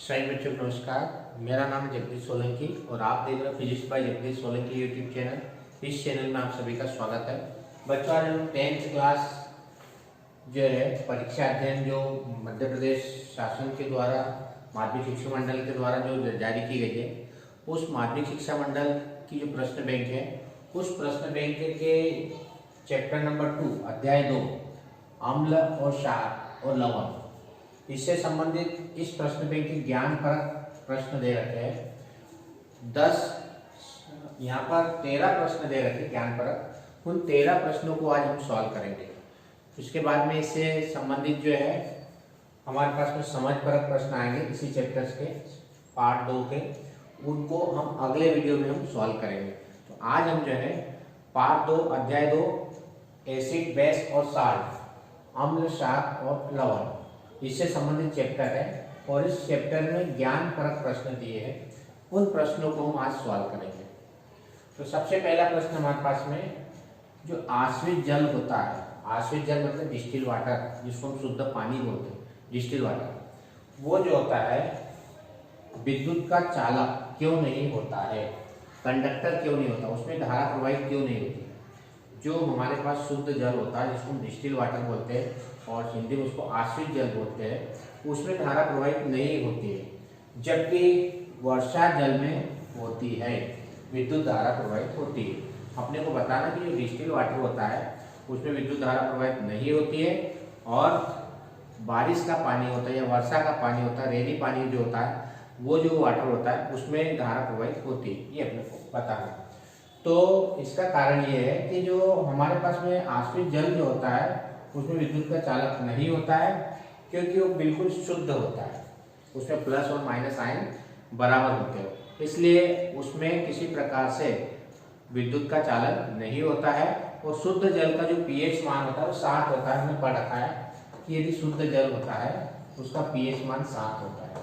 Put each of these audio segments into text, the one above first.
सभी बच्चों को नमस्कार। मेरा नाम है जगदीश सोलंकी और आप देख रहे हैं physics bye Jagdish Solanki YouTube channel. इस चैनल में आप सभी का स्वागत है। बच्चों, आज हम 10th क्लास जो है परीक्षा अध्ययन जो मध्य प्रदेश शासन के द्वारा माध्यमिक शिक्षा मंडल के द्वारा जो जारी की गई है, उस माध्यमिक शिक्षा मंडल की जो प्रश्न बैंक है, उस प्रश्न बैंक के चैप्टर नंबर 2 अध्याय 2 अम्ल और क्षार और लवण, इससे संबंधित इस प्रश्न बैंक के ज्ञान परक प्रश्न दे रखे हैं। 10 यहाँ पर 13 प्रश्न दे रखे ज्ञान परक। उन 13 प्रश्नों को आज हम सॉल्व करेंगे। उसके बाद में इससे संबंधित जो है हमारे पास में समझ परक प्रश्न आएंगे इसी चैप्टर्स के पार्ट 2 के, उनको हम अगले वीडियो में हम सॉल्व करेंगे। तो आज हम जो है पार्ट 2 अध्याय 2 एसिड बेस और साल्ट, अम्ल क्षार और लवण, इससे संबंधित चैप्टर है और इस चैप्टर में ज्ञान परक प्रश्न दिए हैं। उन प्रश्नों को हम आज सॉल्व करेंगे। तो सबसे पहला प्रश्न हमारे पास में जो आश्रित जल होता है, आश्रित जल मतलब डिस्टिल वाटर, जिसको हम शुद्ध पानी बोलते हैं, डिस्टिल वाटर, वो जो होता है विद्युत का चालक क्यों नहीं होता है, कंडक्टर क्यों नहीं होता, उसमें धारा प्रवाहित क्यों नहीं होती। जो हमारे पास शुद्ध जल होता है जिसको हम डिस्टिल वाटर बोलते हैं और हिंदी में उसको आश्रित जल बोलते हैं, उसमें धारा प्रवाहित नहीं होती है, जबकि वर्षा जल में होती है, विद्युत धारा प्रवाहित होती है। अपने को बताना कि जो डिस्टिल वाटर होता है उसमें विद्युत धारा प्रवाहित नहीं होती है, और बारिश का पानी होता है या वर्षा का पानी होता है, रेनी पानी जो होता है, वो जो वाटर होता है उसमें धारा प्रवाहित होती है, ये अपने को बताना। तो इसका कारण ये है कि जो हमारे पास में आश्रित जल जो होता है उसमें विद्युत का चालक नहीं होता है, क्योंकि वो बिल्कुल शुद्ध होता है, उसमें प्लस और माइनस आयन बराबर होते हैं, इसलिए उसमें किसी प्रकार से विद्युत का चालक नहीं होता है। और शुद्ध जल का जो पीएच मान होता है वो 7 होता है। हमने पढ़ रखा है कि यदि शुद्ध जल होता है उसका पीएच मान 7 होता है।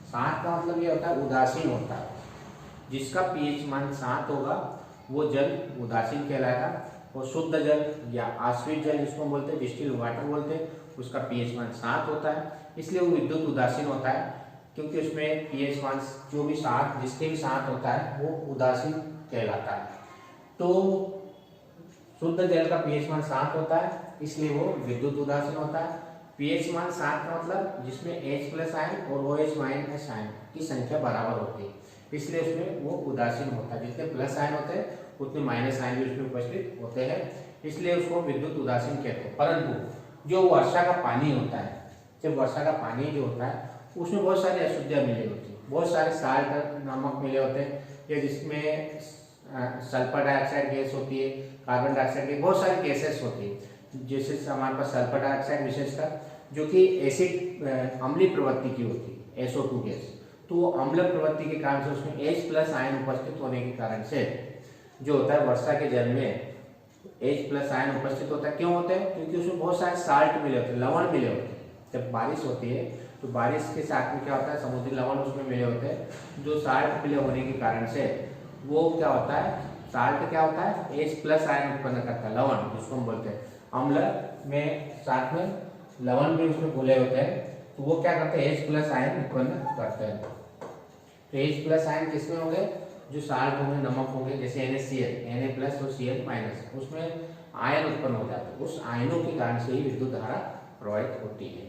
7 का मतलब ये होता है उदासीन होता है, जिसका पीएच मान 7 होगा वो जल उदासीन कहलाएगा। और शुद्ध जल या आश्रित जल जिसको हम बोलते हैं, डिस्टिल वाटर बोलते हैं, उसका पीएच मान 7 होता है, इसलिए वो विद्युत उदासीन होता है, क्योंकि उसमें पीएच मान जो भी 7 जिसके भी 7 होता है वो उदासीन कहलाता है। तो शुद्ध जल का पीएच मान 7 होता है, इसलिए वो विद्युत उदासीन होता है। पीएच मान 7 का मतलब जिसमें H प्लस आयन और OH माइनस आयन की संख्या बराबर होती है, इसलिए उसमें वो उदासीन होता है। जितने प्लस आयन होते हैं उतने माइनस आयन भी उसमें उपस्थित होते हैं, इसलिए उसको विद्युत उदासीन कहते हैं। परंतु जो वर्षा का पानी होता है, जब वर्षा का पानी जो होता है उसमें बहुत सारी अशुद्धियाँ मिली होती है, बहुत सारे साल्ट नमक मिले होते हैं, या जिसमें सल्फर डाइऑक्साइड गैस होती है, कार्बन डाइऑक्साइड गैस, बहुत सारी गैसेस होती है। जैसे हमारे पास सल्फर डाइऑक्साइड विशेषकर जो कि एसिड अम्लीय प्रवृत्ति की होती है, SO2 गैस, तो अम्ल प्रवृत्ति के कारण से उसमें H प्लस आयन उपस्थित होने के कारण से जो होता है वर्षा के जल में H प्लस आयन उपस्थित होता है। क्यों होते हैं? क्योंकि उसमें बहुत सारे साल्ट मिले होते हैं, लवण मिले होते हैं। जब बारिश होती है तो बारिश के साथ में क्या होता है, समुद्री लवण उसमें मिले होते हैं, जो साल्ट मिले होने के कारण से वो क्या होता है, साल्ट क्या होता है, H प्लस आयन उत्पन्न करता है, लवण जिसको हम बोलते हैं। अम्ल में साथ में लवण भी उसमें घुले होते हैं, तो वो क्या करते हैं, H प्लस आयन उत्पन्न करते हैं। तो H प्लस आयन किसमें होंगे, जो साल्ट होंगे, नमक होंगे, जैसे NaCl, Na प्लस और Cl माइनस, उसमें आयन उत्पन्न हो जाते हैं, उस आयनों के कारण से ही विद्युत धारा प्रवाहित होती है।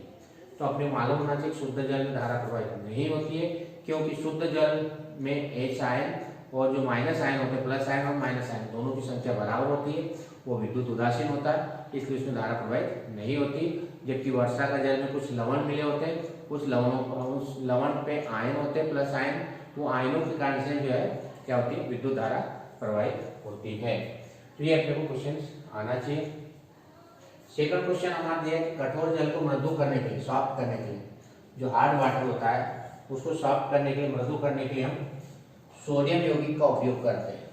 तो अपने मालूम होना चाहिए शुद्ध जल में धारा प्रवाहित नहीं होती है, क्योंकि शुद्ध जल में H आयन और जो माइनस आयन होते हैं, प्लस आयन और माइनस आयन दोनों की संख्या बराबर होती है, वो विद्युत उदासीन होता है, इसलिए उसमें धारा प्रवाहित नहीं होती। जबकि वर्षा का जल में कुछ लवण मिले होते हैं, उस लवण पे आयन होते हैं, प्लस आयन, वो आयनों के कारण से जो है क्या होती है, विद्युत धारा प्रवाहित होती है। तो ये अपने को क्वेश्चन आना चाहिए। सेकंड क्वेश्चन हमारा दिया है, कठोर जल को मृदु करने के लिए, सॉफ्ट करने के लिए, जो हार्ड वाटर होता है उसको सॉफ्ट करने के लिए, मृदु करने के लिए हम सोडियम यौगिक का उपयोग करते हैं।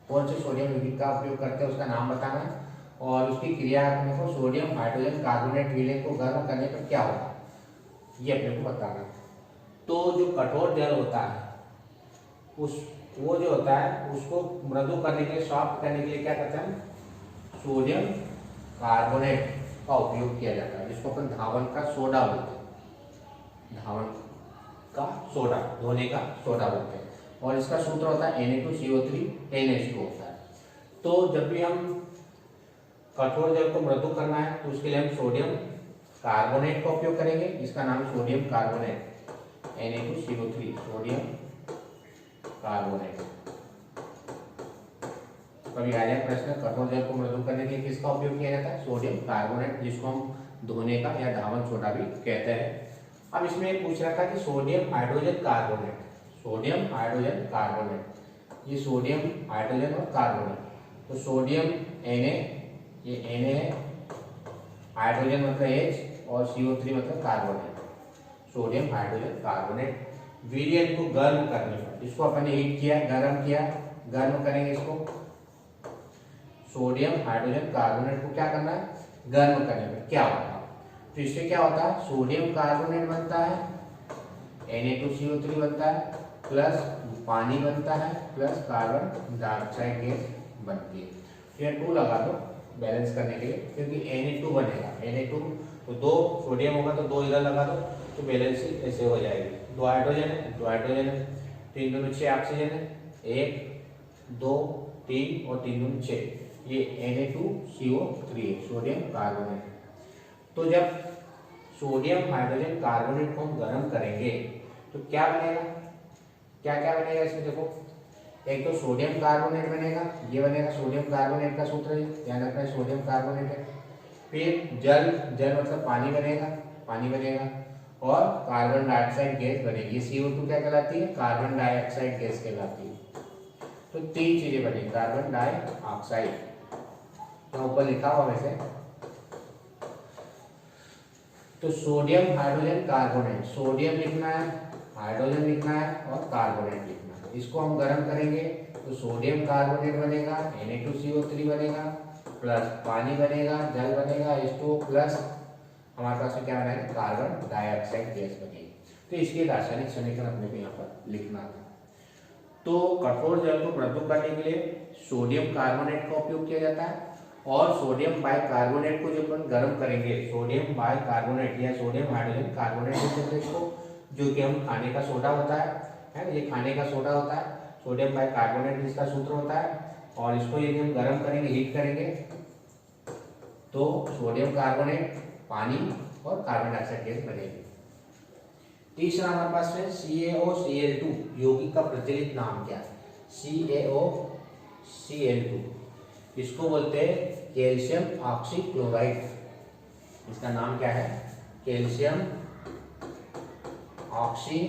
कौन से सोडियम यौगिक का उपयोग करते हैं उसका नाम बताना है, और उसकी क्रिया अपने को सोडियम हाइड्रोजन कार्बोनेट विलय को गर्म करने पर क्या होगा, ये अपने को बताना। तो जो कठोर जल होता है वो जो होता है उसको मृदु करने के लिए, सॉफ्ट करने के लिए क्या करते हैं, सोडियम कार्बोनेट का उपयोग किया जाता है, जिसको अपन धावन का सोडा बोलते हैं, धावन का सोडा, धोने का सोडा बोलते हैं। और इसका सूत्र होता है Na2CO3 NH2 होता है। तो जब भी हम कठोर जल को मृदु करना है तो उसके लिए हम सोडियम कार्बोनेट का उपयोग करेंगे। इसका नाम है sodium carbonate, Na2CO3 sodium carbonate. कभी आ जाए प्रश्न, कठोर जल को मृदु करने के लिए किसका उपयोग किया जाता है? सोडियम कार्बोनेट, जिसको हम धोने का या धावन सोडा भी कहते हैं। अब इसमें पूछ रहा था कि sodium hydrogen carbonate, sodium hydrogen carbonate, ये सोडियम हाइड्रोजन और कार्बोनेट, तो सोडियम Na, ये Na है, हाइड्रोजन मतलब H और CO3 मतलब कार्बोनेट, सोडियम हाइड्रोजन कार्बोनेट। वीर्य को गर्म करने पर, इसको अपन ने हीट किया, गर्म किया, गर्म करेंगे इसको, सोडियम हाइड्रोजन कार्बोनेट को क्या करना है? गर्म करने पर क्या होगा? तो इससे क्या होता है? सोडियम कार्बोनेट बनता है, Na2CO3 बनता है, प्लस पानी बनता है, प्लस कार्बन डाइऑक्साइड गैस बनती है। तो यहाँ 2 लगा दो बैलेंस करने के लिए, क्योंकि Na2 बनेगा, Na2 तो 2 सोडियम होगा तो 2 इधर लगा दो तो बैलेंस ऐसे हो जाएगी। 2 हाइड्रोजन है, 2 हाइड्रोजन है, 3 दूनी 6 ऑक्सीजन है, 1 2 3 और 3 दूनी 6, ये Na2CO3 है, सोडियम कार्बोनेट। तो जब सोडियम हाइड्रोजन कार्बोनेट को हम गर्म करेंगे तो क्या बनेगा? क्या क्या बनेगा इसमें? देखो, एक तो सोडियम कार्बोनेट बनेगा, ये बनेगा सोडियम कार्बोनेट का सूत्र है, ध्यान रखना है सोडियम कार्बोनेट है। फिर जल, जल मतलब पानी बनेगा, पानी बनेगा, और कार्बन डाइऑक्साइड गैस बनेगी। ये CO2 क्या कहलाती है? कार्बन डाइऑक्साइड गैस कहलाती है। तो 3 चीजें बनेगी, कार्बन डाइऑक्साइड, यहाँ ऊपर लिखा हुआ वैसे। तो सोडियम हाइड्रोजन कार्बोनेट, सोडियम लिखना है, हाइड्रोजन लिखना है और कार्बोनेट लिखना है। इसको हम गर्म करेंगे तो सोडियम कार्बोनेट बनेगा, Na2CO3 बनेगा, प्लस पानी बनेगा, जल बनेगा H2O, प्लस हमारे पास में क्या बनाएगा? कार्बन डाइऑक्साइड गैस बनेगी। तो इसके रासायनिक समीकरण अपने को यहाँ पर लिखना था। तो कठोर जल को मृदु करने के लिए सोडियम कार्बोनेट का उपयोग किया जाता है, और सोडियम बाइकार्बोनेट को जब हम गर्म करेंगे, सोडियम बाइकार्बोनेट या सोडियम हाइड्रोजन कार्बोनेट बोलते हैं इसको, जो कि हम खाने का सोडा होता है ना, ये खाने का सोडा होता है, सोडियम बाइकार्बोनेट इसका सूत्र होता है। और इसको यदि हम गर्म करेंगे, हीट करेंगे, तो सोडियम कार्बोनेट, पानी और कार्बन डाइऑक्साइड गैस बनेगी। तीसरा हमारे पास है CaOCl2, यौगिक का प्रचलित नाम क्या है? CaOCl2, इसको बोलते हैं कैल्शियम ऑक्सीक्लोराइड। इसका नाम क्या है? कैल्शियम ऑक्सी,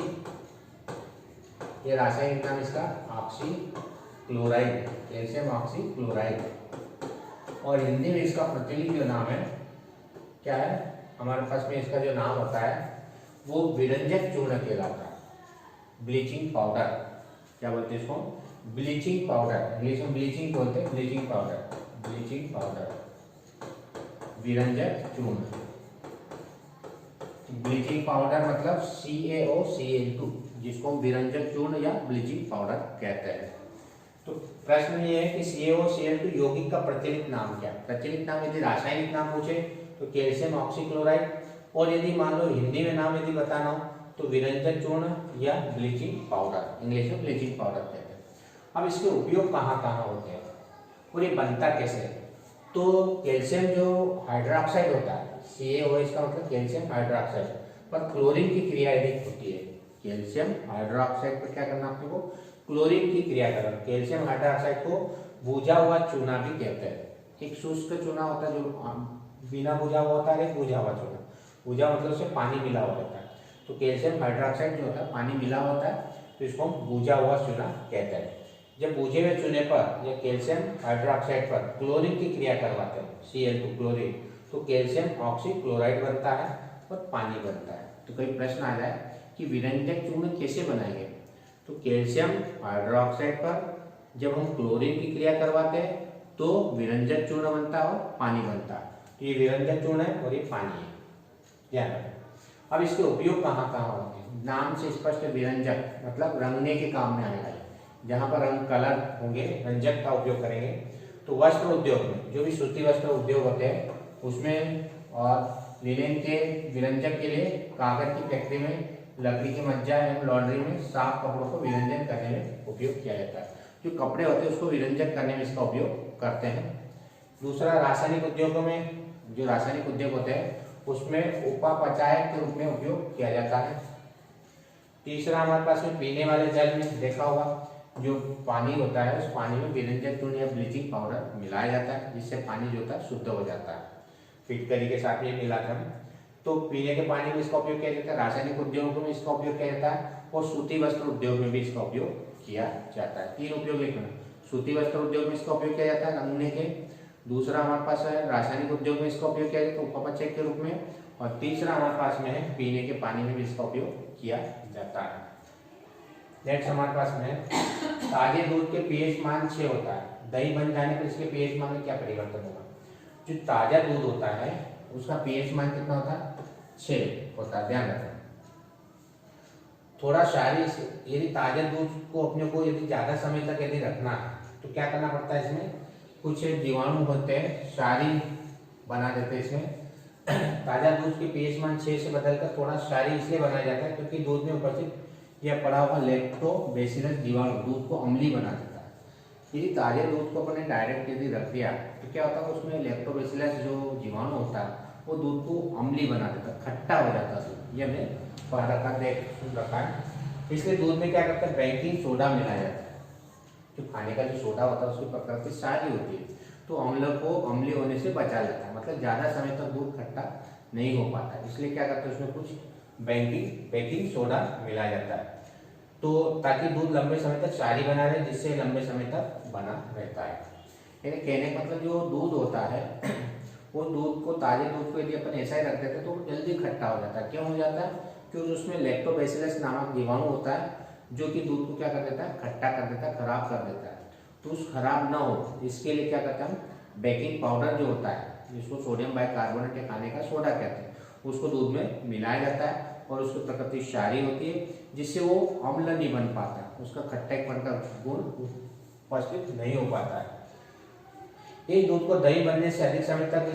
ये रासायनिक नाम इसका ऑक्सीक्लोराइड, कैल्शियम ऑक्सीक्लोराइड। और हिंदी में इसका प्रचलित जो नाम है क्या है? हमारे पास में इसका जो नाम होता है वो विरंजक चूर्ण कहलाता है, ब्लीचिंग पाउडर। क्या बोलते हैं इसको? ब्लीचिंग पाउडर, इंग्लिश में ब्लीचिंग बोलते हैं, ब्लीचिंग पाउडर, ब्लीचिंग पाउडर, विरंजक चूर्ण। ब्लीचिंग पाउडर मतलब CaOCl2, जिसको हम विरंजक चूर्ण या ब्लीचिंग पाउडर कहते हैं। तो प्रश्न ये है कि CaOCl2 यौगिक का प्रचलित नाम क्या है? प्रचलित नाम यदि रासायनिक नाम पूछे तो कैल्शियम ऑक्सीक्लोराइड, और यदि मान लो हिंदी में नाम यदि बताना हो तो विरंजक चूर्ण या ब्लीचिंग पाउडर, इंग्लिश में ब्लीचिंग पाउडर कहते हैं। अब इसके उपयोग कहाँ कहाँ होते हैं और ये बनता कैसे है? तो कैल्शियम जो हाइड्रोक्साइड होता है, CaOH का मतलब कैल्शियम हाइड्रोक्साइड, पर क्लोरीन की क्रिया यदि होती है, कैल्शियम हाइड्रोक्साइड पर क्या करना आपको? क्लोरीन की क्रिया करना। कैल्शियम हाइड्रोक्साइड को भुजा हुआ चूना भी कहते हैं। एक शुष्क चूना होता है जो बिना भुजा हुआ होता है, एक भुजा हुआ चूना। भुजा मतलब उसमें पानी मिला हुआ होता है, तो कैल्शियम हाइड्रोक्साइड जो होता है पानी मिला होता है, तो इसको हम भुजा हुआ चूना कहते हैं। जब भुजे हुए चूने पर या कैल्शियम हाइड्रोक्साइड पर क्लोरीन की क्रिया करवाते हैं, Cl2 क्लोरीन, तो कैल्शियम ऑक्सीक्लोराइड बनता है और पानी बनता है। तो कोई प्रश्न आ जाए कि विरंजक चूर्ण कैसे बनाएंगे, तो कैल्शियम हाइड्रोक्साइड पर जब हम क्लोरीन की क्रिया करवाते हैं तो विरंजक चूर्ण बनता है और पानी बनता है। तो ये विरंजक चूर्ण है और ये पानी है, ध्यान रखें। अब इसके उपयोग कहाँ कहाँ होते हैं? नाम से स्पष्ट, विरंजक मतलब रंगने के काम में आएगा। जहाँ पर रंग कलर होंगे, रंजक का उपयोग करेंगे। तो वस्त्र उद्योग में, जो भी सूती वस्त्र उद्योग होते हैं उसमें, और लिनेन के विरंजक के लिए कागज की फैक्ट्री में लकड़ी की मज्जा एवं लॉन्ड्री में साफ कपड़ों को विरंजन करने में उपयोग किया जाता है। जो कपड़े होते हैं उसको विरंजन करने में इसका उपयोग करते हैं। दूसरा, रासायनिक उद्योगों में, जो रासायनिक उद्योग होते हैं उसमें उपापचायक के रूप में उपयोग किया जाता है। तीसरा, हमारे पास में पीने वाले जल में देखा होगा, जो पानी होता है उस पानी में विरंजन चूर्ण या ब्लीचिंग पाउडर मिलाया जाता है, जिससे पानी जो होता है शुद्ध हो जाता है। फिटकरी के साथ ये मिलाकर हम, तो पीने के पानी में इसका उपयोग किया जाता है, रासायनिक उद्योगों में इसका उपयोग किया जाता है और सूती वस्त्र उद्योग में भी इसका उपयोग किया जाता है। तीन उपयोग लिखना। सूती वस्त्र उद्योग में इसका उपयोग किया जाता है नमूने के। दूसरा हमारे पास है रासायनिक उद्योग में इसका उपयोग किया जाता है उपापचय के रूप में। और तीसरा हमारे पास में है पीने के पानी में भी इसका उपयोग किया जाता है। नेक्स्ट हमारे पास में ताजे दूध के पीएच मान 6 होता है। दही बन जाने पर इसके पीएच मान में क्या परिवर्तन होगा? जो ताजा दूध होता है उसका पीएच मान कितना होता है? 6 होता है, ध्यान रखना। थोड़ा शायरी, यदि ताजे दूध को अपने को यदि ज्यादा समय तक यदि रखना है तो क्या करना पड़ता है? इसमें कुछ जीवाणु होते हैं, क्षारीय बना देते हैं इसमें। ताजा दूध के पीएच मान 6 से बदलकर थोड़ा क्षारीय इसलिए बनाया जाता है क्योंकि दूध में उपस्थित यह पड़ा हुआ लैक्टोबैसिलस जीवाणु दूध को अम्लीय बना देता है। यदि ताजे दूध को अपने डायरेक्ट यदि रख दिया तो क्या होता है? उसमें लैक्टोबैसिलस जो जीवाणु होता है वो दूध को अम्लीय बना देता है, खट्टा हो जाता है। ये हमने पढ़ रखा है। इसलिए दूध में क्या करता है? बेकिंग सोडा मिलाया जाता है। जो खाने का जो सोडा होता है उसकी प्रकृति सारी होती है, तो अम्ल को अम्लीय होने से बचा जाता है, मतलब ज्यादा समय तक दूध खट्टा नहीं हो पाता। इसलिए क्या करते हैं? उसमें कुछ बेकिंग सोडा मिलाया जाता है, तो ताकि दूध लंबे समय तक क्षारीय बना रहे, जिससे लंबे समय तक बना रहता है। यानी कहने का मतलब जो दूध होता है वो दूध को, ताजे दूध को यदि अपन ऐसा ही रख देते तो वो जल्दी खट्टा हो जाता है। क्यों हो जाता है? क्योंकि उसमें लैक्टोबैसिलस नामक जीवाणु होता है जो कि दूध को क्या कर देता है? खट्टा कर देता है, खराब कर देता है। तो उस खराब ना हो इसके लिए क्या करता है? बेकिंग पाउडर जो होता है, जिसको सोडियम बाइकार्बोनेट या खाने का सोडा कहते हैं, उसको दूध में मिलाया जाता है और उसकी प्रकृति क्षारीय होती है, जिससे वो अम्ल नहीं बन पाता, उसका खट्टेपन का गुण उपस्थित नहीं हो पाता है। इस दूध को दही बनने से अधिक समय तक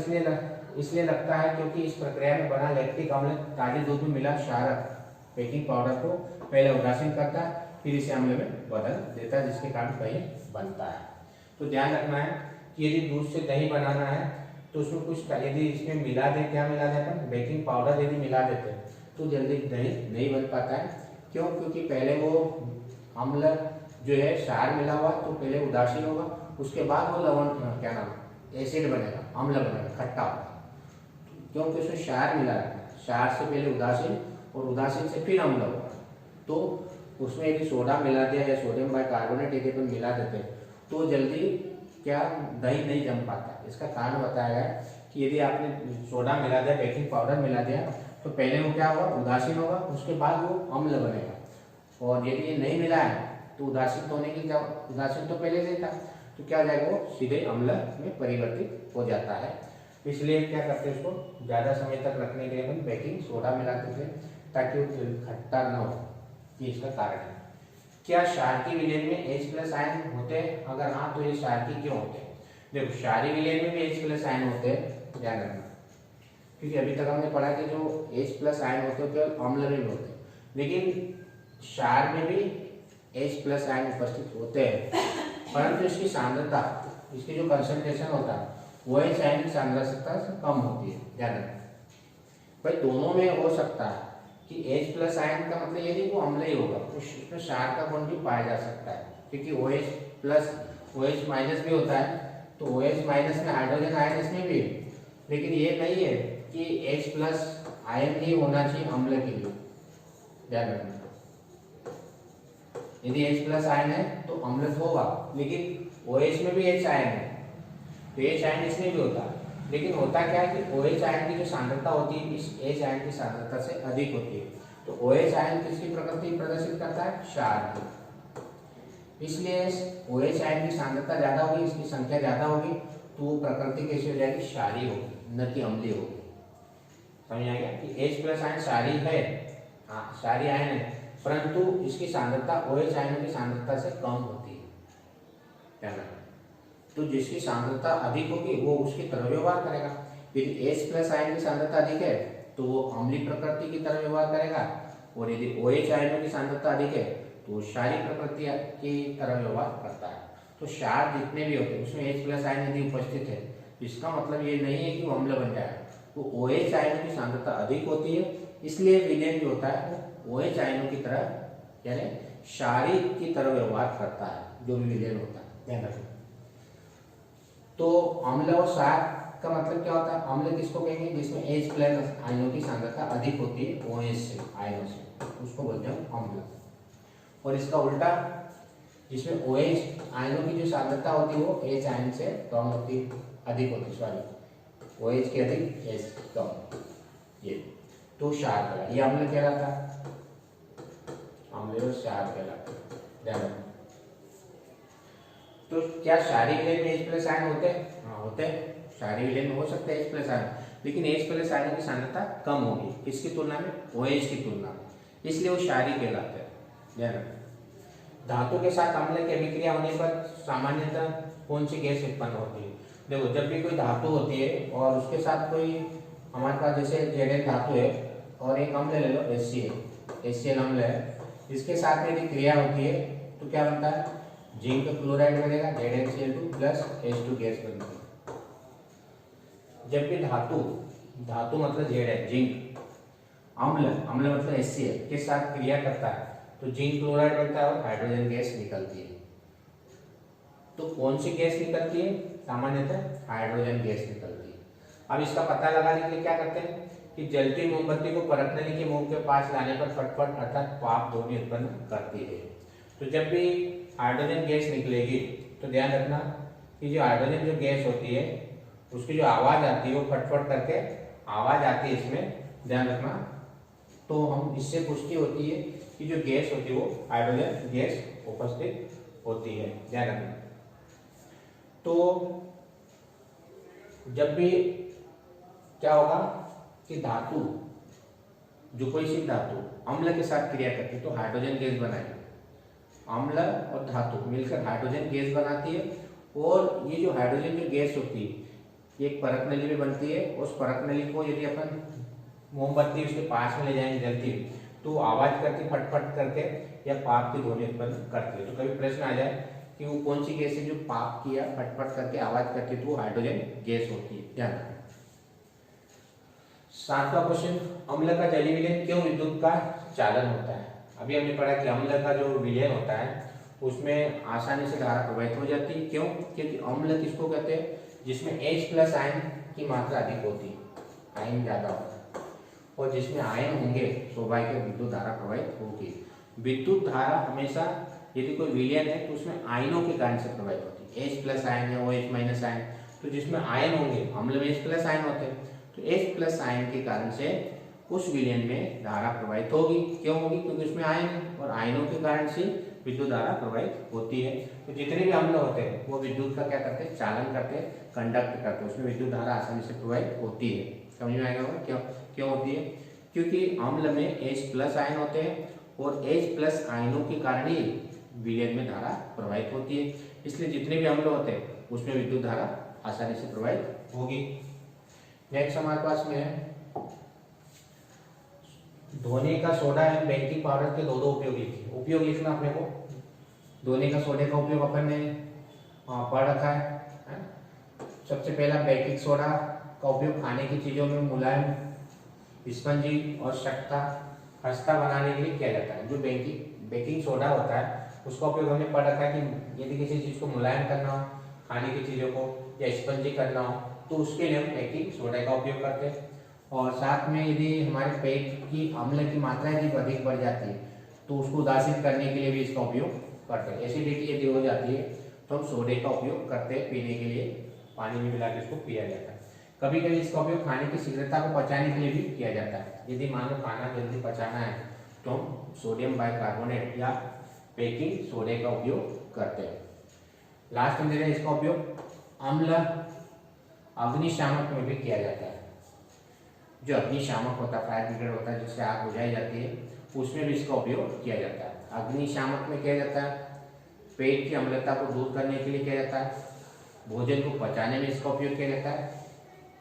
इसलिए लगता है क्योंकि इस प्रक्रिया में बना लैक्टिक अम्ल ताजे दूध में मिला क्षारक बेकिंग पाउडर को पहले उदासीन करता है, फिर इसे अम्ल में बदल देता है, जिसके कारण दही बनता है। तो ध्यान रखना है कि यदि दूध से दही बनाना है तो उसमें कुछ, यदि इसमें मिला दे, क्या मिला दे अपन? बेकिंग पाउडर यदि मिला देते हैं तो जल्दी दही नहीं बन पाता है। क्यों? क्योंकि पहले वो अम्ल जो है क्षार मिला हुआ तो पहले उदासीन होगा, उसके बाद वो लवण, क्या नाम, एसिड बनेगा, अम्ल बनेगा, खट्टा होगा। क्योंकि उसमें क्षार मिला है, क्षार से पहले उदासीन और उदासीन से फिर अम्ल होगा। तो उसमें यदि सोडा मिला दिया या सोडियम बाइकार्बोनेट यदि अपन मिला देते तो जल्दी क्या दही नहीं जम पाता। इसका कारण बताया है कि यदि आपने सोडा मिला दिया, बेकिंग पाउडर मिला दिया तो पहले वो क्या होगा? उदासीन होगा, उसके बाद वो अम्ल बनेगा। और यदि ये नहीं मिला है तो उदासीन होने की क्या, उदासीन तो पहले से था, तो क्या हो जाएगा? वो सीधे अम्ल में परिवर्तित हो जाता है। इसलिए क्या करते हैं? उसको ज्यादा समय तक रखने के लिए अपन बेकिंग सोडा मिलाते थे ताकि वो खट्टा न हो। ये इसका कारण है। क्या क्षारकीय विलयन में H+ आयन होते हैं? अगर हाँ तो ये क्षारकीय क्यों होते हैं? देखो, क्षारीय विलयन में भी H+ आयन होते हैं, ध्यान रखना, क्योंकि अभी तक हमने पढ़ा कि जो H+ आयन होते हैं केवल अम्ल में होते हैं, लेकिन क्षार में भी H+ आयन उपस्थित होते हैं, परंतु इसकी सांद्रता, इसकी जो कंसंट्रेशन होता है वो H आयन की सांद्रता से कम होती है। ध्यान रखना भाई, दोनों में हो सकता है कि H+ आयन का मतलब ये नहीं वो अम्ल ही होगा, उसमें क्षार का गुण भी पाया जा सकता है, क्योंकि OH- भी होता है, तो OH- में हाइड्रोजन आयन इसमें भी है, लेकिन ये नहीं है कि H+ आयन ही होना चाहिए अम्ल के लिए। ध्यान रखना, यदि H+ आयन है तो अम्ल होगा, लेकिन OH में भी H आयन है तो H आयन इसमें भी होता है, लेकिन होता क्या है कि OH आयन की जो सांद्रता होती है इस H आयन की सांद्रता से अधिक होती है। तो OH आयन किसकी प्रकृति प्रदर्शित करता है? क्षार की। इसलिए OH आयन की सांद्रता ज्यादा होगी, इसकी संख्या ज्यादा होगी, तो वो प्रकृति कैसी हो जाएगी? क्षारीय होगी, न कि अम्लीय होगी। समझ आ गया कि H+ आयन क्षारीय है, हाँ क्षारीय आयन है, परंतु इसकी सांद्रता OH आयन की सांद्रता से कम होती है। ध्यान रखना, तो जिसकी सांद्रता अधिक होगी वो उसकी तरह व्यवहार करेगा। यदि H+ आयन की सांद्रता अधिक है तो वो अम्लीय प्रकृति की तरह व्यवहार करेगा, और यदि OH आयनों की सांद्रता अधिक है तो वो क्षारीय प्रकृति की तरह व्यवहार करता है। तो क्षार जितने भी होते हैं उसमें H+ आयन यदि उपस्थित है, इसका मतलब ये नहीं है कि वो अम्ल बन जाए। तो OH आयनों की सांद्रता अधिक होती है, इसलिए विलयन जो होता है वो OH आयनों की तरह यानी क्षारीय की तरह व्यवहार करता है, जो भी विलयन होता है, ध्यान रखना। तो अम्ल और क्षार का मतलब क्या होता है? अम्ल किसको कहेंगे? जिसमें H+ आयनों की सांद्रता अधिक होती है OH से, आयनों से, उसको बोलते हैं अम्ल। और इसका उल्टा, जिसमें OH आयनों की जो सांद्रता होती है वो H आयन से कम होती है, अधिक होती है, सॉरी OH के अधिक H कम, ये तो क्षार कहलाता है। ये अम्ल कहलाता है, अम्ल और क्षार कहलाता है, ध्यान रखना। तो क्या क्षारीय विलयन में H+ आयन होते हैं? हाँ होते हैं, क्षारीय विलयन में हो सकते हैं H+ आयन, लेकिन H+ आयनों की सांद्रता कम होगी किसकी तुलना में? OH की तुलना में, इसलिए वो क्षारीय कहलाते हैं, ध्यान रखना। धातु के साथ अम्ल की अभिक्रिया होने पर सामान्यतः कौन सी गैस उत्पन्न होती है? देखो, जब भी कोई धातु होती है और उसके साथ कोई हमारे पास जैसे Zn धातु है और एक अम्ल ले लो HCl अम्ल है, इसके साथ यदि क्रिया होती है तो क्या बनता है? जिंक क्लोराइड बनेगा, ZnCl2 प्लस H2 गैस बनती है। जब भी धातु मतलब Zn जिंक, अम्ल मतलब HCl के साथ क्रिया करता है तो जिंक क्लोराइड बनता है और हाइड्रोजन गैस निकलती है। तो कौन सी गैस निकलती है? सामान्यतः हाइड्रोजन गैस निकलती है। अब इसका पता लगाने के लिए क्या करते हैं कि जलती मोमबत्ती को परखने के मुंह के पास लाने पर फटफट अर्थात पाप ध्वनि उत्पन्न करती है। तो जब भी हाइड्रोजन गैस निकलेगी तो ध्यान रखना कि जो हाइड्रोजन जो गैस होती है उसकी जो आवाज आती है वो फटफट करके आवाज आती है, इसमें ध्यान रखना। तो हम इससे पुष्टि होती है कि जो गैस होती है वो हाइड्रोजन गैस उपस्थित होती है, ध्यान रखना। तो जब भी क्या होगा कि धातु, जो कोई सी धातु अम्ल के साथ क्रिया करती है तो हाइड्रोजन गैस बनाएगी। अम्ल और धातु मिलकर हाइड्रोजन गैस बनाती है, और ये जो हाइड्रोजन की गैस होती है एक परत नली में बनती है। उस परत नली को यदि अपन मोमबत्ती उसके पास में ले जाएंगे जलती हुई तो आवाज करती फटफट करके या पाप की ध्वनि उत्पन्न करती है। तो कभी प्रश्न आ जाए कि वो कौन सी गैस है जो पाप की या फटफट करके आवाज करती है, तो वो हाइड्रोजन गैस होती है, ध्यान रखना। 7वां क्वेश्चन, अम्ल का जलीय विलयन क्यों विद्युत का चालन होता है? अभी हमने पढ़ा कि अम्ल का जो विलयन होता है उसमें आसानी से धारा प्रवाहित हो जाती है। क्यों? क्योंकि अम्ल किसको कहते हैं? जिसमें H+ आयन की मात्रा अधिक होती है, आयन ज्यादा होता है, और जिसमें आयन होंगे स्वाभाविक विद्युत धारा प्रवाहित होगी। विद्युत धारा हमेशा यदि कोई विलयन है तो उसमें आयनों के कारण से प्रवाहित होती है, H+ आयन या OH- आयन। तो जिसमें आयन होंगे, अम्ल में H+ आयन होते हैं, तो H+ आयन के कारण से उस विलयन में धारा प्रवाहित होगी। क्यों होगी? क्योंकि उसमें आयन है और आयनों के कारण से विद्युत धारा प्रवाहित होती है। तो जितने भी अम्ल होते हैं वो विद्युत का क्या करते हैं? चालन करते हैं, कंडक्ट करते हैं, उसमें विद्युत धारा आसानी से प्रवाहित होती है। समझ में आएगा क्यों क्यों होती है? क्योंकि अम्ल में H+ आयन होते हैं और H+ आयनों के कारण ही विलयन में धारा प्रवाहित होती है। इसलिए जितने भी अम्ल होते हैं उसमें विद्युत धारा आसानी से प्रवाहित होगी। नेक्स्ट हमारे पास में है धोने का सोडा एवं बेकिंग पाउडर के दो उपयोग लिखिए। उपयोग लिखना अपने को। धोने का सोडे का उपयोग अपन ने पढ़ रखा है। सबसे पहला बेकिंग सोडा का उपयोग खाने की चीजों में मुलायम, स्पंजी और खस्ता बनाने के लिए किया जाता है। जो बेकिंग सोडा होता है उसका उपयोग हमने पढ़ रखा है कि यदि किसी चीज को मुलायम करना हो, खाने की चीजों को, या स्पंजी करना हो, तो उसके लिए हम बेकिंग सोडा का उपयोग करते हैं। और साथ में यदि हमारे पेट की अम्ल की मात्रा यदि अधिक बढ़ जाती है तो उसको उदासीन करने के लिए भी इसका उपयोग करते हैं। एसिडिटी यदि हो जाती है तो हम सोडे का उपयोग करते हैं पीने के लिए, पानी में मिला के इसको पिया जाता है। कभी कभी इसका उपयोग खाने की शीघ्रता को पचाने के लिए भी किया जाता है। यदि मान लो खाना जल्दी पचाना है तो हम सोडियम बाइकार्बोनेट या बेकिंग सोडे का उपयोग करते हैं। लास्ट में इसका उपयोग अम्ल अग्निशामक में भी किया जाता है। जो अग्निशामक होता है, फायर ब्रिगेड होता है, जिससे आग बुझाई जाती है, उसमें भी इसका उपयोग किया जाता है। अग्निशामक में किया जाता है, पेट की अम्लता को दूर करने के लिए किया जाता है, भोजन को पचाने में इसका उपयोग किया जाता है,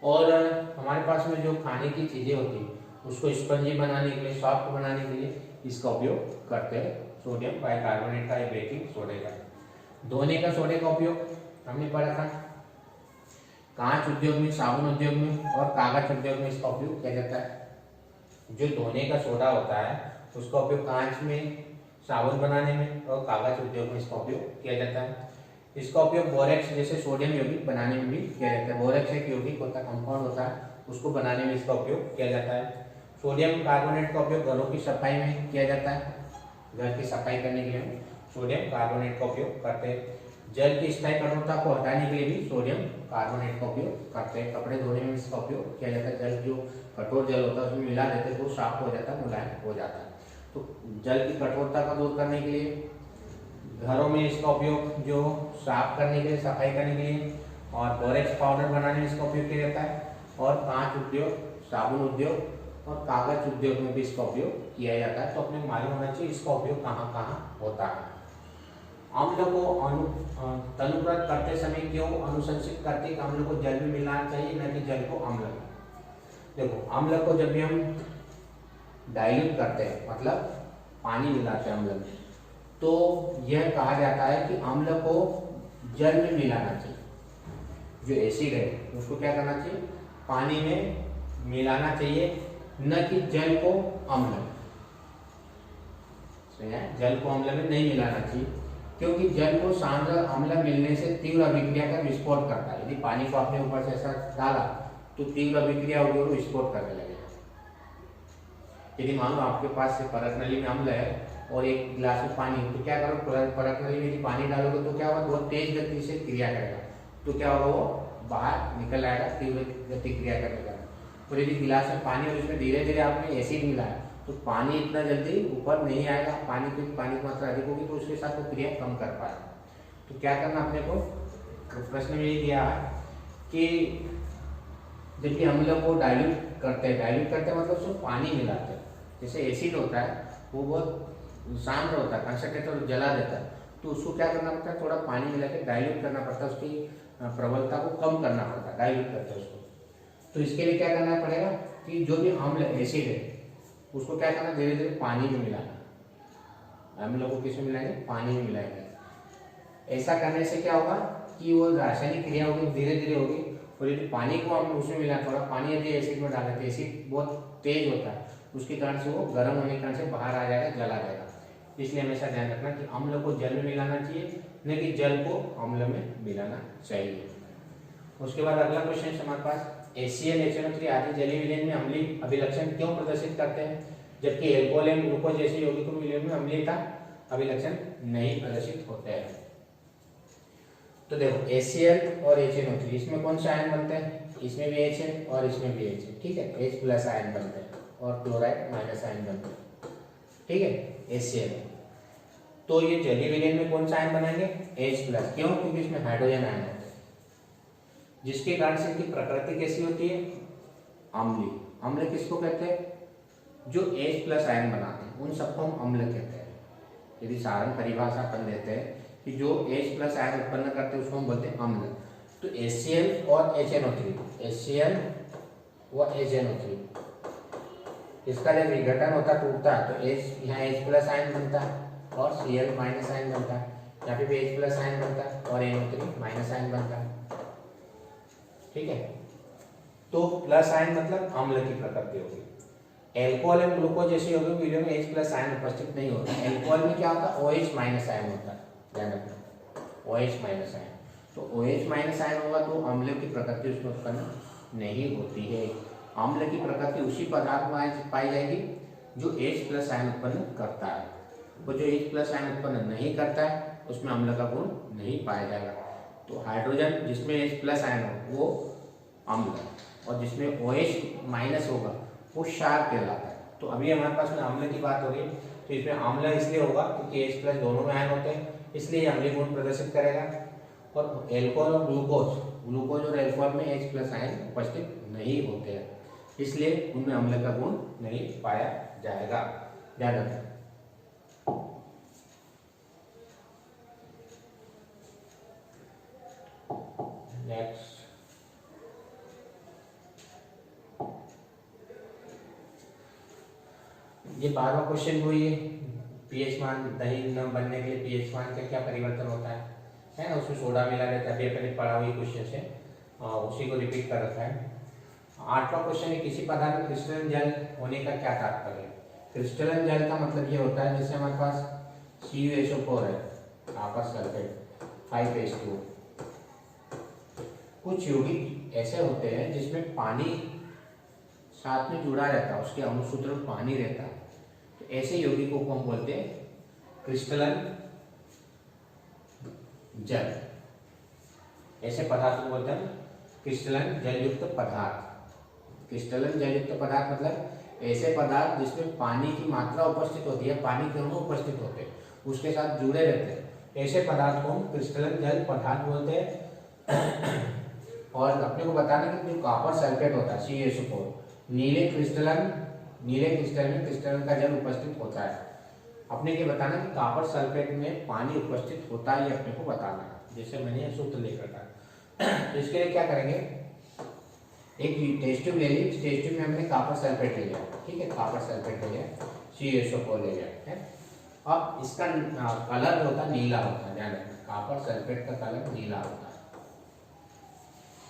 और हमारे पास में जो खाने की चीजें होती है उसको स्पंजी बनाने के लिए, सॉफ्ट बनाने के लिए इसका उपयोग करते हैं, सोडियम बाइकार्बोनेट का या बेकिंग सोडे का। धोने का सोडे का उपयोग हमने पढ़ा था, कांच उद्योग में, साबुन उद्योग में और कागज उद्योग में इसका उपयोग किया जाता है। जो धोने का सोडा होता है उसका उपयोग कांच में, साबुन बनाने में और कागज उद्योग में इसका उपयोग किया जाता है। इसका उपयोग बोरेक्स जैसे सोडियम यौगिक बनाने में भी किया जाता है। बोरेक्स एक यौगिक होता है, कंपाउंड होता है, उसको बनाने में इसका उपयोग किया जाता है। सोडियम कार्बोनेट का उपयोग घरों की सफाई में किया जाता है। घर की सफाई करने के लिए सोडियम कार्बोनेट का उपयोग करते हैं। जल की स्थायी कठोरता को हटाने के लिए भी सोडियम कार्बोनेट का उपयोग करते हैं। कपड़े धोने में इसका उपयोग किया जाता है। जल जो कठोर जल होता है उसमें मिला देते हैं तो साफ हो जाता है, मुलायम हो जाता है। तो जल की कठोरता को दूर करने के लिए घरों में इसका उपयोग, जो साफ करने के लिए, सफाई करने के लिए, और बोरेक्स पाउडर बनाने में इसका उपयोग किया जाता है। और कांच उद्योग, साबुन उद्योग और कागज उद्योग में भी इसका उपयोग किया जाता है। तो अपने मालूम होना चाहिए इसका उपयोग कहाँ कहाँ होता है। अम्ल को तनुप्रत करते समय क्यों अनुशंसित करते कि अम्ल को जल में मिलाना चाहिए, न कि जल को अम्ल में। देखो, अम्ल को जब भी हम डाइल्यूट करते हैं, मतलब पानी मिलाते हैं अम्ल में, तो यह कहा जाता है कि अम्ल को जल में मिलाना चाहिए। जो एसिड है उसको क्या करना चाहिए, पानी में मिलाना चाहिए, न कि जल को अम्ल में। जल को अम्ल में नहीं मिलाना चाहिए, क्योंकि जल को सांद्र अम्ल मिलने से तीव्र अभिक्रिया कर विस्फोट करता है। यदि पानी को आपने ऊपर से ऐसा डाला तो तीव्र अभिक्रिया होगी और विस्फोट करने लगेगा। यदि मान लो आपके पास परत नली में अम्ल है और एक गिलास में पानी, तो क्या करो, परत नली में यदि पानी डालोगे तो क्या होगा, बहुत तेज गति से क्रिया करेगा, तो क्या होगा, वो बाहर निकल आएगा, तीव्र गति क्रिया करने का। और यदि गिलास में पानी और इसमें धीरे धीरे आपने एसिड मिलाया तो पानी इतना जल्दी ऊपर नहीं आएगा। पानी की मात्रा अधिक होगी तो उसके साथ वो क्रिया कम कर पाएगा। तो क्या करना अपने को, प्रश्न में ये दिया है कि जब भी अम्ल को डाइल्यूट करते हैं मतलब उसमें पानी मिलाते हैं। जैसे एसिड होता है वो बहुत सांद्र होता है, कंसंट्रेटेड, जला देता है, तो उसको क्या करना पड़ता है, थोड़ा पानी मिला के डाइल्यूट करना पड़ता है, उसकी प्रबलता को कम करना पड़ता है, डाइल्यूट करते हैं उसको। तो इसके लिए क्या करना पड़ेगा कि जो भी अम्ल एसिड है उसको क्या करना, धीरे धीरे पानी में मिलाना। अम्ल को किसमें मिलाएंगे, पानी में मिलाएंगे। ऐसा करने से क्या होगा कि वो रासायनिक क्रिया होगी, धीरे धीरे होगी। और यदि पानी को हम उसमें मिला, थोड़ा पानी यदि एसिड में डालें तो एसिड बहुत तेज होता है, उसके कारण से वो गर्म होने के कारण से बाहर आ जाएगा, जला जाएगा। इसलिए हमेशा ध्यान रखना कि अम्ल को जल में मिलाना चाहिए, न कि जल को अम्ल में मिलाना चाहिए। उसके बाद अगला क्वेश्चन है हमारे पास, HCl, HNO3 आदि जलीय विलयन में अम्लीय अभिलक्षण क्यों प्रदर्शित करते हैं, जबकि एल्कोहल एवं ग्लूकोज जैसे यौगिकों विलयन में अम्लीयता अभिलक्षण नहीं प्रदर्शित होते हैं। तो देखो, HCl और HNO3, इसमें कौन सा आयन बनते हैं, इसमें भी H है और इसमें भी H है, ठीक है, H प्लस आयन बनते हैं और क्लोराइड माइनस आयन बनते हैं, ठीक है, HCl। तो ये जलीय विलयन में कौन सा आयन बनाएंगे, H प्लस। क्यों, क्योंकि इसमें हाइड्रोजन आयन होते हैं, जिसके कारण से इनकी प्रकृति कैसी होती है, अम्लीय। अम्ल किसको कहते हैं, जो H प्लस आयन बनाते हैं उन सबको हम अम्ल कहते हैं। यदि साधारण परिभाषा अपन देते हैं कि जो H प्लस आयन उत्पन्न करते हैं उसको हम बोलते हैं अम्ल। तो HCl और HNO3, HCl व HNO3, इसका जब विघटन होता है, टूटता है, तो यहाँ H प्लस आयन बनता है और Cl माइनस आयन बनता है, यहाँ पे भी H प्लस आयन बनता है और NO3 माइनस आयन बनता है, ठीक है। तो प्लस आयन मतलब अम्ल की प्रकृति होगी। एल्कोहल एवं ग्लूकोज जैसे यौगिक विलयन में H प्लस आयन उपस्थित नहीं होता। एल्कोहल में क्या होता है, OH माइनस आयन होता है, ध्यान रखना, OH माइनस आयन। तो OH माइनस आयन होगा तो अम्ल की प्रकृति उसमें उत्पन्न नहीं होती है। अम्ल की प्रकृति उसी पदार्थ में पाई जाएगी जो H प्लस आयन उत्पन्न करता है। वो जो H प्लस आयन उत्पन्न नहीं करता है उसमें अम्ल का गुण नहीं पाया जाएगा। तो हाइड्रोजन जिसमें H प्लस आयन हो वो अम्ल, और जिसमें OH माइनस होगा वो क्षार कहलाता है। तो अभी हमारे पास में अम्ल की बात हो रही है, तो इसमें अम्ल इसलिए होगा क्योंकि H प्लस दोनों में आयन होते हैं, इसलिए अम्लीय गुण प्रदर्शित करेगा। और एल्कोहल और ग्लूकोज और एल्कोहल में H प्लस आयन उपस्थित नहीं होते हैं, इसलिए उनमें अम्ल का गुण नहीं पाया जाएगा, ध्यान रखें। नेक्स्ट, ये 12वां क्वेश्चन वो ये पीएच मान दही न बनने के लिए पीएच मान का क्या परिवर्तन होता है ना, उसमें सोडा मिला रहता है, अभी अपने पढ़ा हुई क्वेश्चन है, उसी को रिपीट कर रखा है। 8वां क्वेश्चन है किसी पदार्थ में क्रिस्टलन जल होने का क्या तात्पर्य है। क्रिस्टलन जल का मतलब ये होता है जैसे हमारे पास CuSO4 है, कॉपर सल्फेट 5H2। कुछ यौगिक ऐसे होते हैं जिसमें पानी साथ में जुड़ा रहता है, उसके अणु सूत्र में पानी रहता है, तो ऐसे यौगिकों को हम बोलते हैं क्रिस्टलन जल। ऐसे पदार्थ को बोलते हैं क्रिस्टलन जलयुक्त पदार्थ। क्रिस्टलन जलयुक्त पदार्थ मतलब ऐसे पदार्थ जिसमें पानी की मात्रा उपस्थित होती है, पानी के अणु उपस्थित होते हैं, उसके साथ जुड़े रहते हैं, ऐसे पदार्थ को हम क्रिस्टलन जल पदार्थ बोलते हैं। और अपने को बताना कि जो कॉपर सल्फेट होता है CuSO4, नीले क्रिस्टलन में क्रिस्टलन का जल उपस्थित होता है। अपने के बताना कि कॉपर सल्फेट में पानी उपस्थित होता है, ये अपने को बताना है, जैसे मैंने सूत्र लेकर रखा। तो इसके लिए क्या करेंगे, एक टेस्ट ट्यूब ले ली, टेस्ट ट्यूब में हमने कॉपर सल्फेट ले लिया, ठीक है, कॉपर सल्फेट ले लिया, CuSO4 ले लिया है। अब इसका कलर जो होता है नीला होता है, ध्यान रखना, कॉपर सल्फेट का कलर नीला होता है।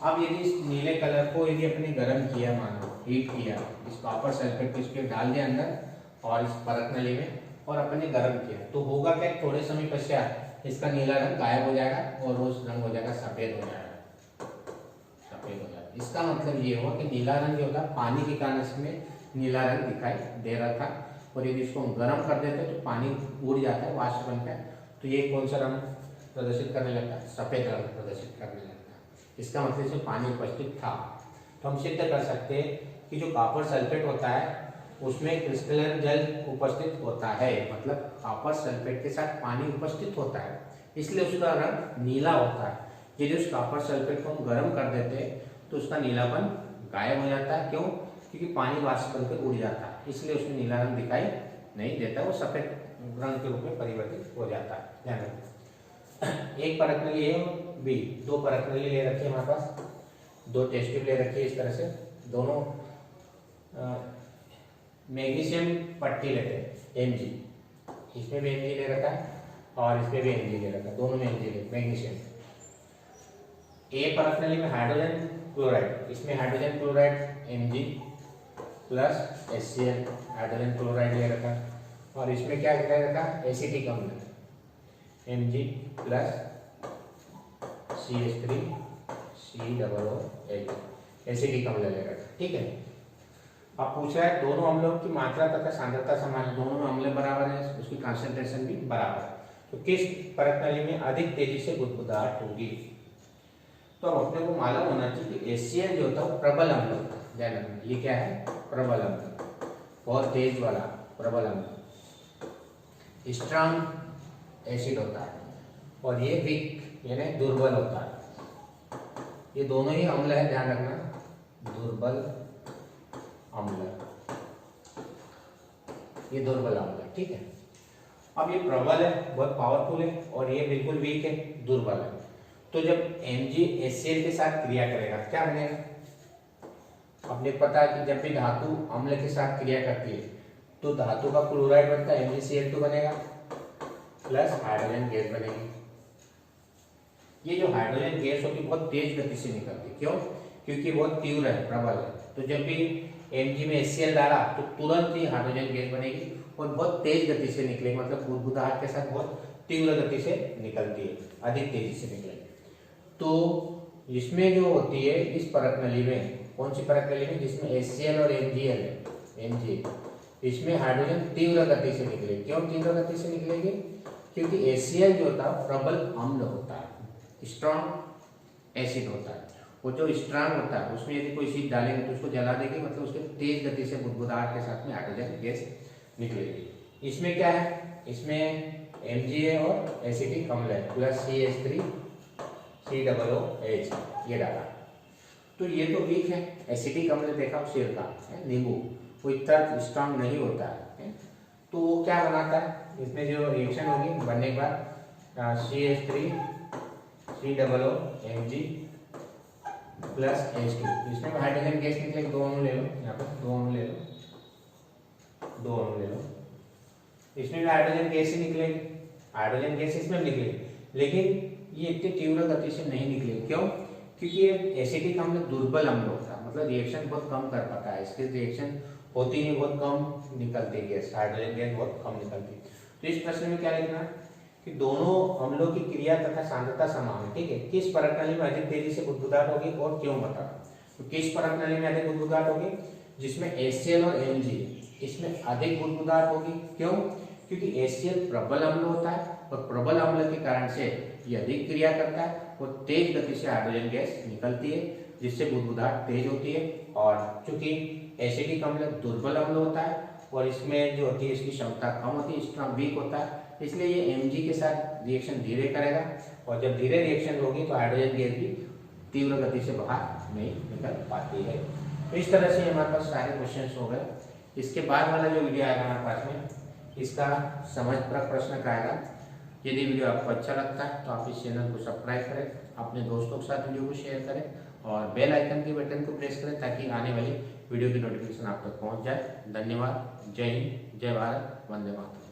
अब यदि इस नीले कलर को यदि अपने गर्म किया, मानो हीट किया, इस कॉपर सल्फेट को इसके डाल दिया अंदर और इस परत नली में और अपने गर्म किया, तो होगा क्या, थोड़े समय पश्चात इसका नीला रंग गायब हो जाएगा और वो रंग हो जाएगा सफेद हो जाएगा, सफेद हो जाएगा। इसका मतलब ये हुआ कि नीला रंग जो होता है पानी के कारण इसमें नीला रंग दिखाई दे रहा था, और यदि इसको हम गर्म कर देते तो पानी उड़ जाता है, वाष्प बनता है, तो ये कौन सा रंग प्रदर्शित करने लगता है, सफेद रंग प्रदर्शित करने लगता है। इसका मतलब इसमें पानी उपस्थित था। तो हम सिद्ध कर सकते हैं कि जो कॉपर सल्फेट होता है उसमें क्रिस्टलन जल उपस्थित होता है, मतलब कॉपर सल्फेट के साथ पानी उपस्थित होता है, इसलिए उसका रंग नीला होता है। यदि उस कॉपर सल्फेट को हम गर्म कर देते हैं तो उसका नीलापन गायब हो जाता है। क्यों? क्योंकि पानी वाष्प बनकर उड़ जाता है, इसलिए उसमें नीला रंग दिखाई नहीं देता, वो सफेद रंग के रूप में परिवर्तित हो जाता है। ध्यान रखना, एक परत नली ए और बी, दो परत नली ले रखी है हमारे पास, दो टेस्ट ट्यूब ले रखी है इस तरह से, दोनों मैग्नीशियम पट्टी लेते हैं Mg, इसमें भी Mg ले रखा है और इसमें भी Mg ले रखा है, दोनों में Mg ले मैग्नीशियम। ए परत नली में हाइड्रोजन क्लोराइड, इसमें hydrogen chloride Mg plus HCl hydrogen chloride ले रखा है, और इसमें क्या ले रखा है, एसिटिक अम्ल Mg plus CH3 COOH acetic अम्ल ले रखा है, ठीक है। अब पूछ रहा है दोनों अम्लों की मात्रा तथा सांद्रता समान है, दोनों में अम्ल बराबर है, उसकी कंसंट्रेशन भी बराबर है, तो किस परत नली में अधिक तेजी से बुदबुदाहट होगी। तो अब अपने को मालूम होना चाहिए कि HCl जो होता है वो प्रबल अम्ल होता है, ध्यान रखना, ये क्या है, प्रबल अम्ल, बहुत तेज वाला प्रबल अम्ल, स्ट्रांग एसिड होता है, और ये वीक यानी दुर्बल होता है। ये दोनों ही अम्ल है, ध्यान रखना, दुर्बल अम्ल, ये दुर्बल अम्ल है, ठीक है। अब ये प्रबल है, बहुत पावरफुल है, और ये बिल्कुल वीक है, दुर्बल है। तो जब MgHCl के साथ क्रिया करेगा क्या बनेगा, अपने पता है कि जब भी धातु अम्ल के साथ क्रिया करती है तो धातु का क्लोराइड बनता है, MgCl2 बनेगा प्लस हाइड्रोजन गैस बनेगी। ये जो हाइड्रोजन गैस होती है बहुत तेज गति से निकलती है, क्यों? क्योंकि बहुत तीव्र है, प्रबल है। तो जब भी Mg में HCl डाला तो तुरंत ही हाइड्रोजन गैस बनेगी और बहुत तेज गति से निकलेगी, मतलब बुदबुदाहट के साथ बहुत तीव्र गति से निकलती है, अधिक तेजी से निकलेगी। तो इसमें जो होती है इस परत नली में, कौन सी परत नली में, जिसमें HCl और Mgl है, Mg, इसमें हाइड्रोजन तीव्र गति से निकलेगी। क्यों तीव्र गति से निकलेगी? क्योंकि HCl जो होता है प्रबल अम्ल होता है, स्ट्रॉन्ग एसिड होता है। वो जो स्ट्रॉन्ग होता है उसमें यदि कोई चीज डालेंगे तो उसको जला देगी, मतलब उसके तेज गति से बुदबुदाहट के साथ में हाइड्रोजन गैस निकलेगी। इसमें क्या है, इसमें Mg है और एसिटिक अम्ल है प्लस CH3 COOH ये डाला। तो ये तो वीक है, एसिटिक अम्ल देखा शेर का नींबू, वो इतना स्ट्रॉन्ग नहीं होता है। तो वो क्या बनाता है, इसमें जो रिएक्शन होगी बनने के बाद CH3 COOH प्लस H2, इसमें हाइड्रोजन गैस निकलेगी, दो अणु ले लो, यहाँ पर दो अणु ले लो, दो अणु ले लो, इसमें भी हाइड्रोजन गैस ही निकलेगी, हाइड्रोजन गैस इसमें भी निकलेगी, लेकिन ये इतनी तीव्र गति से नहीं निकलेगी। क्यों? क्योंकि ये एसिडिक अम्ल दुर्बल अम्ल होता है, मतलब रिएक्शन बहुत कम कर पाता है, इसकी रिएक्शन होती नहीं, बहुत कम निकलती गैस, हाइड्रोजन गैस बहुत कम निकलती। तो इस प्रश्न में क्या लिखना है कि दोनों अम्लों की क्रिया तथा सांद्रता समान है, ठीक है। किस परत नली में अधिक तेजी से बुदबुदाहट होगी और क्यों बता। तो किस परत नली में अधिक बुदबुदाहट होगी? जिसमें HCl और Mg, इसमें अधिक बुदबुदाहट होगी। क्यों? क्योंकि HCl प्रबल अम्ल होता है और प्रबल अम्ल के कारण से ये अधिक क्रिया करता है और तेज गति से हाइड्रोजन गैस निकलती है, जिससे बुदबुदाहट तेज होती है। और चूंकि एसिडिक अम्ल दुर्बल अम्ल होता है और इसमें जो होती है इसकी क्षमता कम होती है, स्ट्रॉन्ग वीक होता है, इसलिए ये Mg के साथ रिएक्शन धीरे करेगा और जब धीरे रिएक्शन होगी तो हाइड्रोजन गैस भी तीव्र गति से बाहर नहीं निकल पाती है। तो इस तरह से हमारे पास सारे क्वेश्चंस हो गए। इसके बाद वाला जो वीडियो आएगा हमारे पास में, इसका समझपरक प्रश्न का आएगा। यदि वीडियो आपको अच्छा लगता है तो आप इस चैनल को सब्सक्राइब करें, अपने दोस्तों के साथ वीडियो को शेयर करें और बेल आइकन के बटन को प्रेस करें ताकि आने वाली वीडियो की नोटिफिकेशन आप तक पहुंच जाए। धन्यवाद। जय हिंद, जय भारत, वंदे मातरम।